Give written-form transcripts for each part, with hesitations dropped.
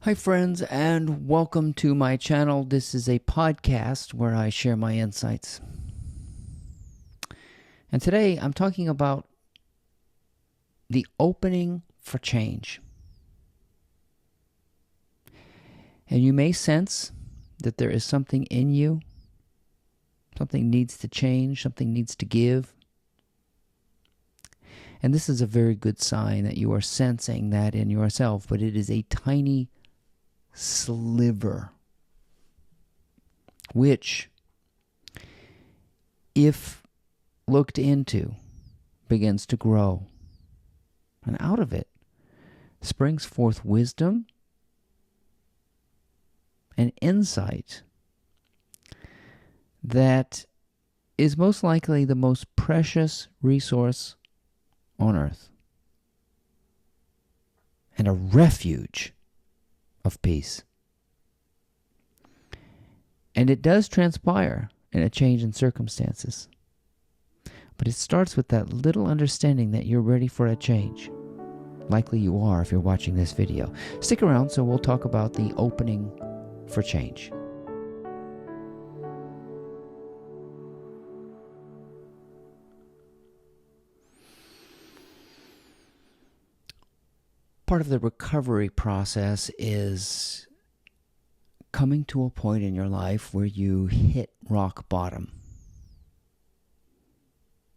Hi, friends, and welcome to my channel. This is a podcast where I share my insights. And today I'm talking about the opening for change. And you may sense that there is something in you, something needs to change, something needs to give. And this is a very good sign that you are sensing that in yourself, but it is a tiny sliver, which, if looked into, begins to grow. And out of it springs forth wisdom and insight that is most likely the most precious resource on earth, and a refuge of peace. And it does transpire in a change in circumstances. But it starts with that little understanding that you're ready for a change. Likely you are if you're watching this video. Stick around so we'll talk about the opening for change. Part of the recovery process is coming to a point in your life where you hit rock bottom.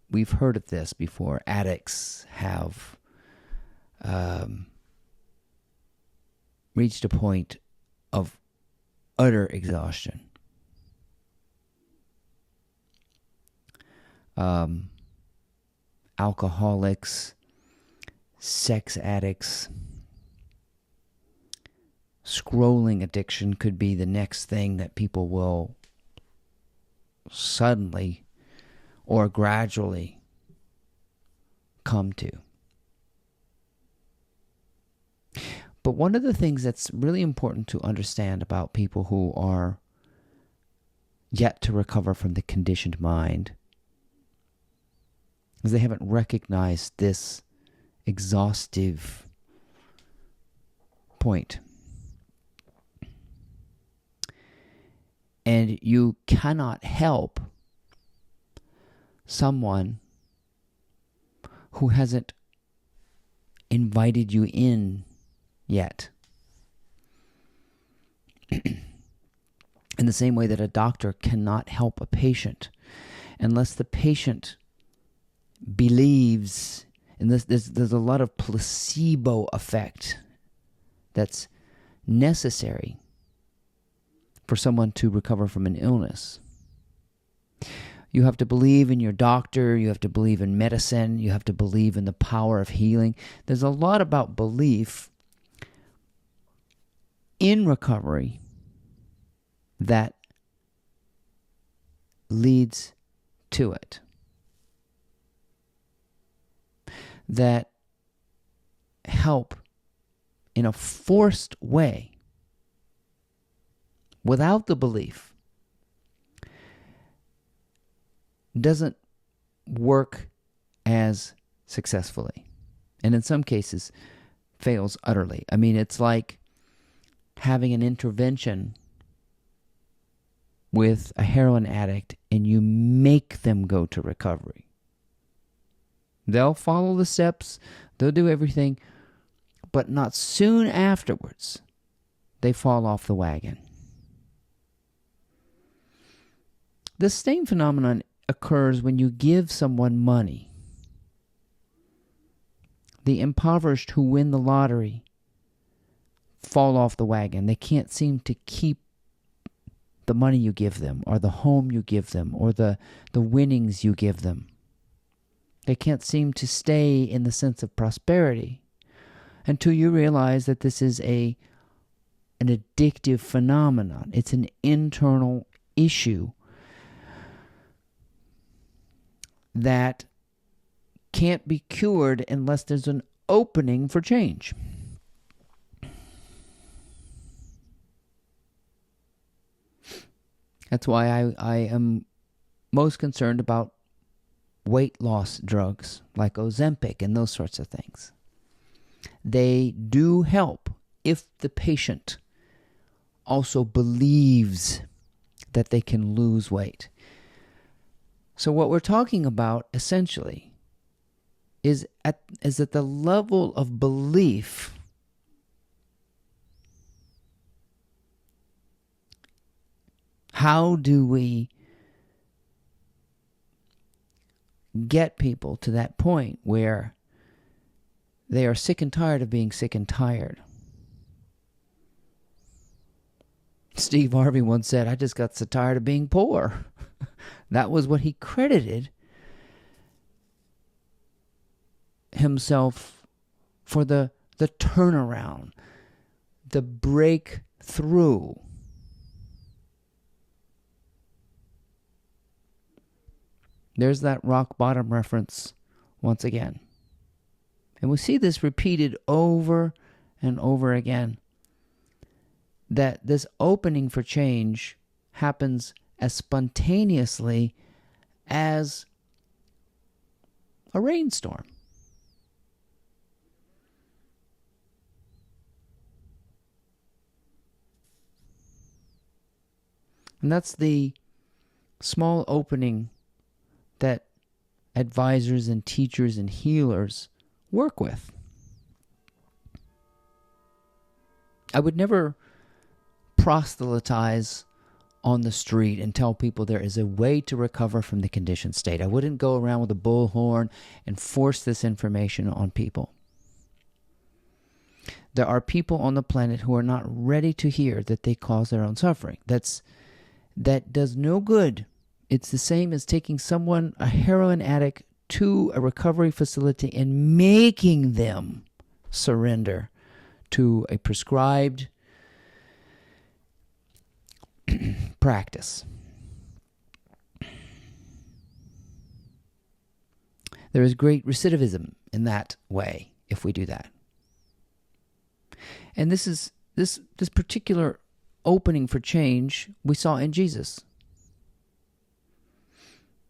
We've heard of this before. Addicts have reached a point of utter exhaustion. Alcoholics, sex addicts, scrolling addiction could be the next thing that people will suddenly or gradually come to. But one of the things that's really important to understand about people who are yet to recover from the conditioned mind is they haven't recognized this exhaustive point. And you cannot help someone who hasn't invited you in yet. In the same way that a doctor cannot help a patient unless the patient believes. And there's a lot of placebo effect that's necessary for someone to recover from an illness. You have to believe in your doctor, you have to believe in medicine, you have to believe in the power of healing. There's a lot about belief in recovery that leads to it, that help in a forced way without the belief doesn't work as successfully, and in some cases fails utterly. I mean, it's like having an intervention with a heroin addict and you make them go to recovery. They'll follow the steps, they'll do everything, but not soon afterwards, they fall off the wagon. The same phenomenon occurs when you give someone money. The impoverished who win the lottery fall off the wagon. They can't seem to keep the money you give them, or the home you give them, or the winnings you give them. They can't seem to stay in the sense of prosperity until you realize that this is an addictive phenomenon. It's an internal issue that can't be cured unless there's an opening for change. That's why I am most concerned about weight loss drugs like Ozempic and those sorts of things. They do help if the patient also believes that they can lose weight. So what we're talking about essentially is at the level of belief how do we get people to that point where they are sick and tired of being sick and tired? Steve Harvey once said, I just got so tired of being poor. That was what he credited himself for the turnaround, the breakthrough. There's that rock bottom reference once again. And we see this repeated over and over again, that this opening for change happens as spontaneously as a rainstorm. And that's the small opening that advisors and teachers and healers work with. I would never proselytize on the street and tell people there is a way to recover from the conditioned state. I wouldn't go around with a bullhorn and force this information on people. There are people on the planet who are not ready to hear that they cause their own suffering. That does no good. It's the same as taking someone, a heroin addict, to a recovery facility and making them surrender to a prescribed practice. There is great recidivism in that way if we do that. And this particular opening for change we saw in Jesus.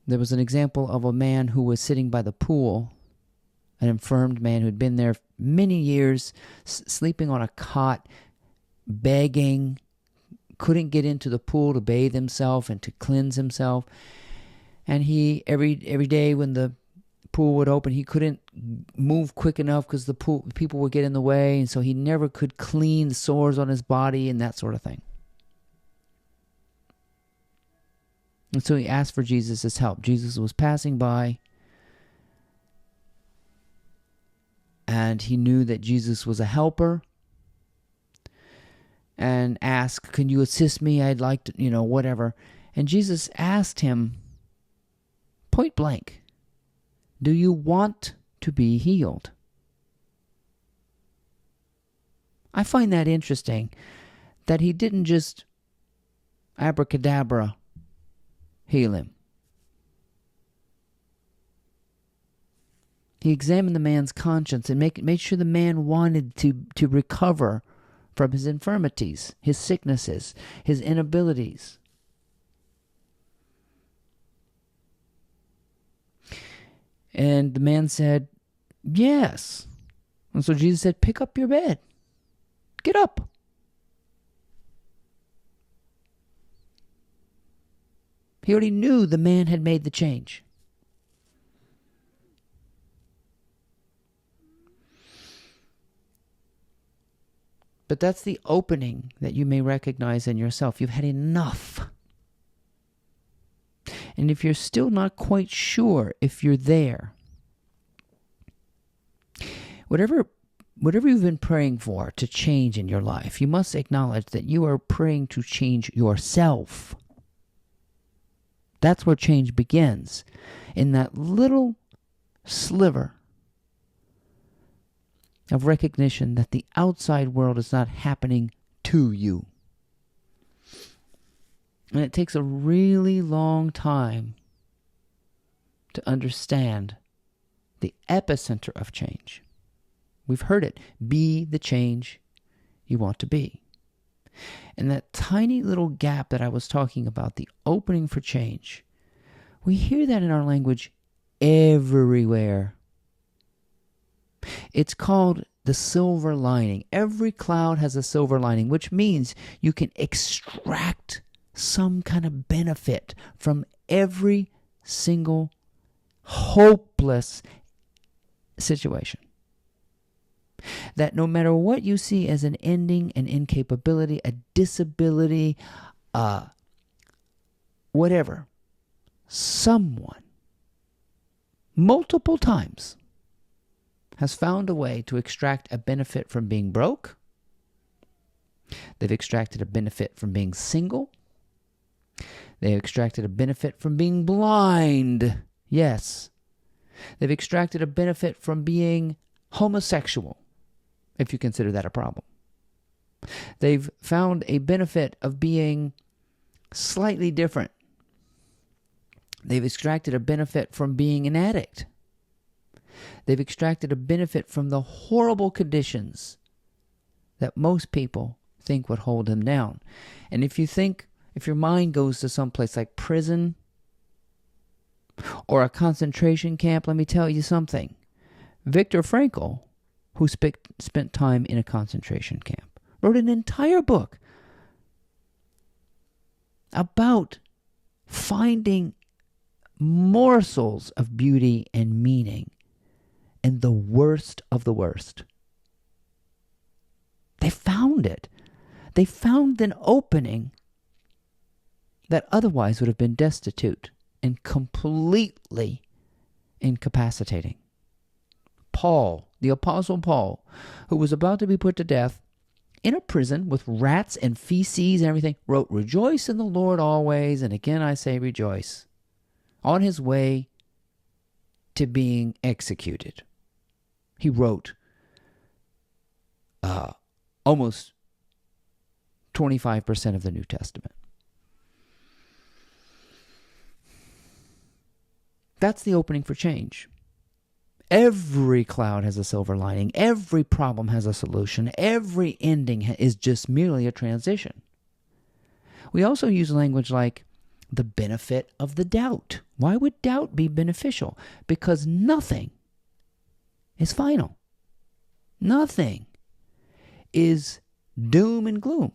There was an example of a man who was sitting by the pool, an infirmed man who had been there many years, sleeping on a cot, begging, couldn't get into the pool to bathe himself and to cleanse himself. And he, every day when the pool would open, he couldn't move quick enough because the people would get in the way, and so he never could clean the sores on his body and that sort of thing. And so he asked for Jesus' help. Jesus was passing by, and he knew that Jesus was a helper, and asked, can you assist me? I'd like to, whatever. And Jesus asked him point blank, do you want to be healed? I find that interesting, that he didn't just abracadabra heal him. He examined the man's conscience and made sure the man wanted to recover from his infirmities, his sicknesses, his inabilities. And the man said, yes. And so Jesus said, pick up your bed. Get up. He already knew the man had made the change. But that's the opening that you may recognize in yourself. You've had enough. And if you're still not quite sure if you're there, whatever you've been praying for to change in your life, you must acknowledge that you are praying to change yourself. That's where change begins, in that little sliver of recognition that the outside world is not happening to you. And it takes a really long time to understand the epicenter of change. We've heard it. Be the change you want to be. And that tiny little gap that I was talking about, the opening for change, we hear that in our language everywhere. It's called the silver lining. Every cloud has a silver lining, which means you can extract some kind of benefit from every single hopeless situation. That no matter what you see as an ending, an incapability, a disability, whatever, someone multiple times has found a way to extract a benefit from being broke. They've extracted a benefit from being single. They've extracted a benefit from being blind. Yes. They've extracted a benefit from being homosexual, if you consider that a problem. They've found a benefit of being slightly different. They've extracted a benefit from being an addict. They've extracted a benefit from the horrible conditions that most people think would hold them down. And if your mind goes to some place like prison or a concentration camp, let me tell you something. Viktor Frankl, who spent time in a concentration camp, wrote an entire book about finding morsels of beauty and meaning in the worst of the worst. They found it. They found an opening that otherwise would have been destitute and completely incapacitating. Paul, the Apostle Paul, who was about to be put to death in a prison with rats and feces and everything, wrote, "Rejoice in the Lord always, and again I say rejoice," on his way to being executed. He wrote almost 25% of the New Testament. That's the opening for change. Every cloud has a silver lining. Every problem has a solution. Every ending is just merely a transition. We also use language like the benefit of the doubt. Why would doubt be beneficial? Because nothing is final. Nothing is doom and gloom.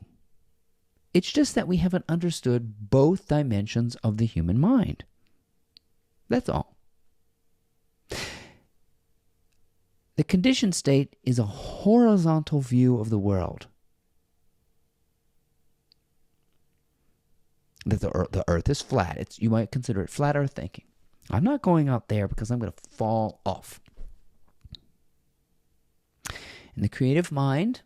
It's just that we haven't understood both dimensions of the human mind. That's all. The conditioned state is a horizontal view of the world. That the earth is flat. You might consider it flat earth thinking. I'm not going out there because I'm going to fall off. And the creative mind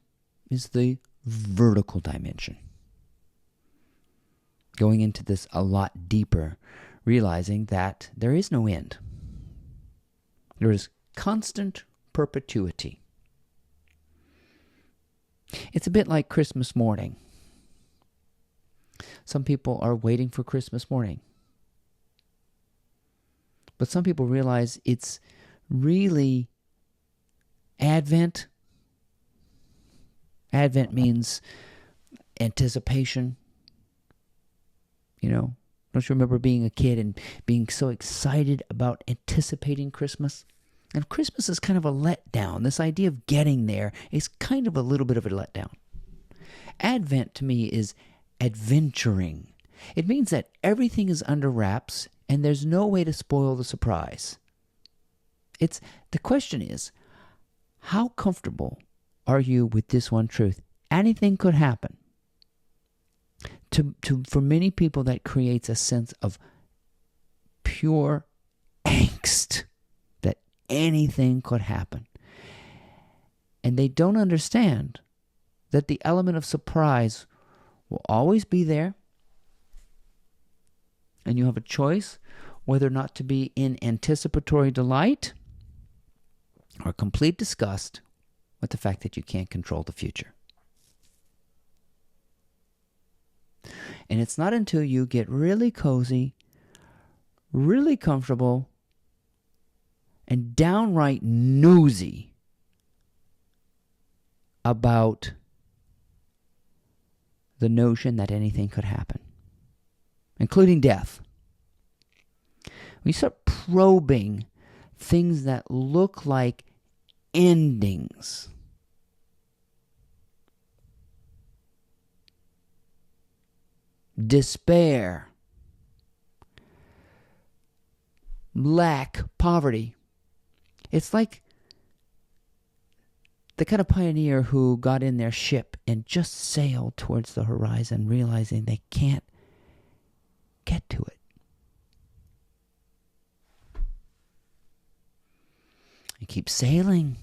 is the vertical dimension. Going into this a lot deeper, realizing that there is no end. There is constant perpetuity. It's a bit like Christmas morning. Some people are waiting for Christmas morning. But some people realize it's really Advent. Advent means anticipation. Don't you remember being a kid and being so excited about anticipating Christmas? And Christmas is kind of a letdown. This idea of getting there is kind of a little bit of a letdown. Advent to me is adventuring. It means that everything is under wraps and there's no way to spoil the surprise. The question is, how comfortable are you with this one truth? Anything could happen. For many people, that creates a sense of pure angst that anything could happen. And they don't understand that the element of surprise will always be there. And you have a choice whether or not to be in anticipatory delight or complete disgust with the fact that you can't control the future. And it's not until you get really cozy, really comfortable, and downright nosy about the notion that anything could happen, including death. We start probing things that look like endings despair, lack, poverty. It's like the kind of pioneer who got in their ship and just sailed towards the horizon, realizing they can't get to it. You keep sailing.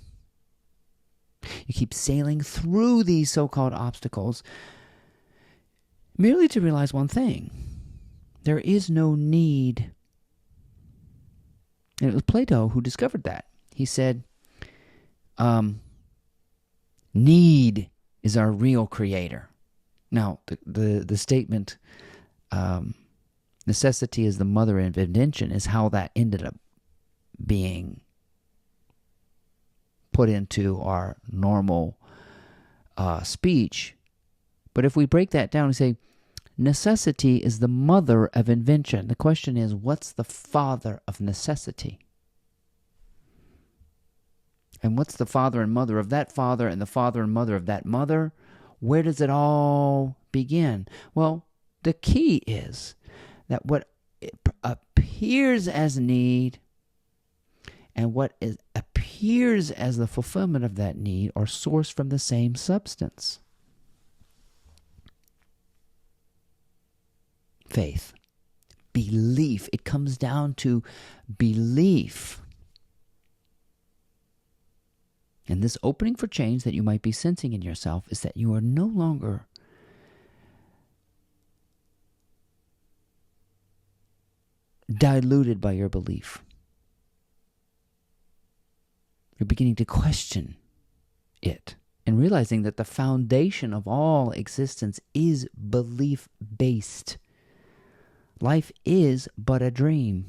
You keep sailing through these so-called obstacles merely to realize one thing. There is no need. And it was Plato who discovered that. He said, need is our real creator. Now, the statement, necessity is the mother of invention, is how that ended up being put into our normal speech. But if we break that down and say, necessity is the mother of invention, the question is, what's the father of necessity? And what's the father and mother of that father and the father and mother of that mother? Where does it all begin? Well, the key is that what appears as need and what appears as the fulfillment of that need are sourced from the same substance. Faith. Belief. It comes down to belief. And this opening for change that you might be sensing in yourself is that you are no longer diluted by your belief. You're beginning to question it and realizing that the foundation of all existence is belief-based. Life is but a dream.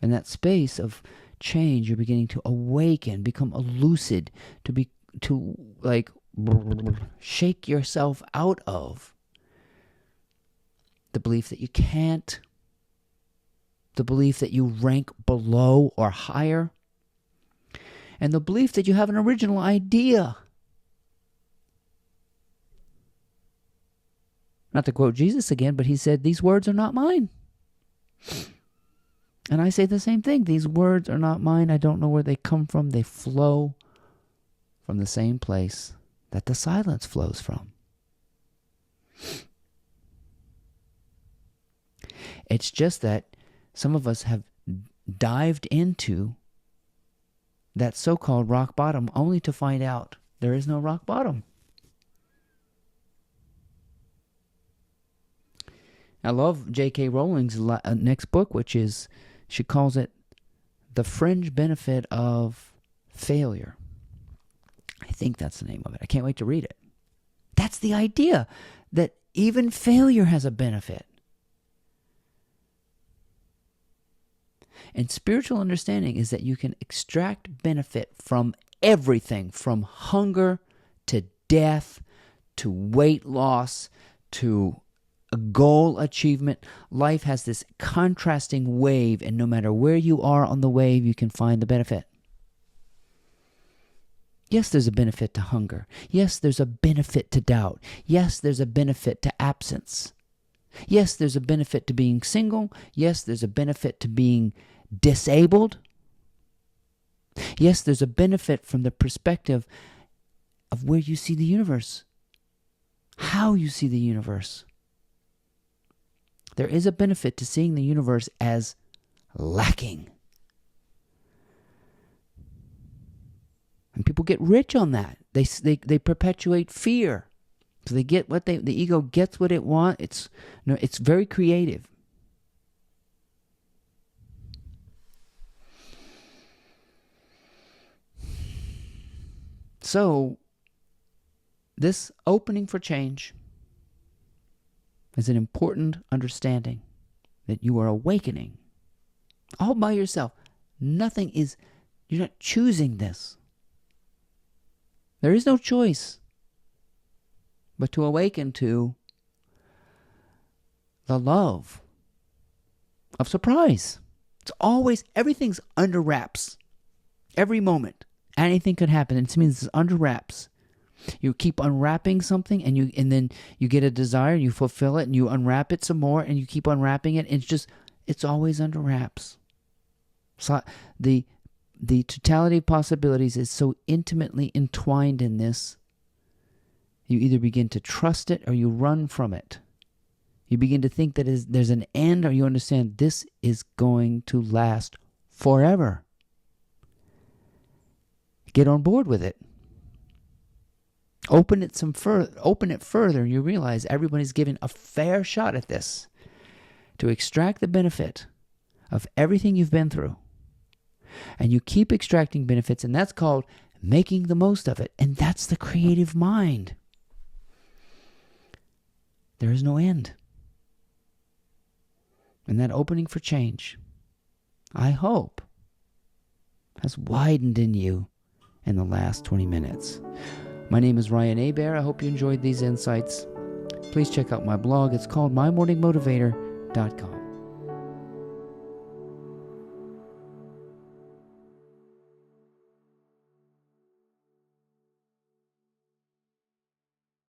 In that space of change, you're beginning to awaken, become lucid, to shake yourself out of the belief that you can't, the belief that you rank below or higher, and the belief that you have an original idea. Not to quote Jesus again, but he said, "These words are not mine." And I say the same thing. These words are not mine. I don't know where they come from. They flow from the same place that the silence flows from. It's just that some of us have dived into that so-called rock bottom only to find out there is no rock bottom. I love J.K. Rowling's next book, which is, she calls it The Fringe Benefit of Failure. I think that's the name of it. I can't wait to read it. That's the idea, that even failure has a benefit. And spiritual understanding is that you can extract benefit from everything, from hunger to death to weight loss to a goal achievement. Life has this contrasting wave, and no matter where you are on the wave, you can find the benefit. Yes, there's a benefit to hunger. Yes, there's a benefit to doubt. Yes, there's a benefit to absence. Yes, there's a benefit to being single. Yes, there's a benefit to being disabled. Yes, there's a benefit from the perspective of where you see the universe, how you see the universe. There is a benefit to seeing the universe as lacking. And people get rich on that. They perpetuate fear. So they get what the ego gets what it wants. It's very creative. So this opening for change is an important understanding that you are awakening all by yourself. You're not choosing this. There is no choice but to awaken to the love of surprise. It's always, everything's under wraps. Every moment, anything could happen. It means it's under wraps. You keep unwrapping something, and then you get a desire, and you fulfill it, and you unwrap it some more, and you keep unwrapping it, and it's always under wraps. So the totality of possibilities is so intimately entwined in this. You either begin to trust it or you run from it. You begin to think that there's an end, or you understand this is going to last forever. Get on board with it. Open it further, and you realize everybody's given a fair shot at this to extract the benefit of everything you've been through. And you keep extracting benefits, and that's called making the most of it. And that's the creative mind. There is no end. And that opening for change, I hope, has widened in you in the last 20 minutes. My name is Ryan Hebert. I hope you enjoyed these insights. Please check out my blog. It's called MyMorningMotivator.com.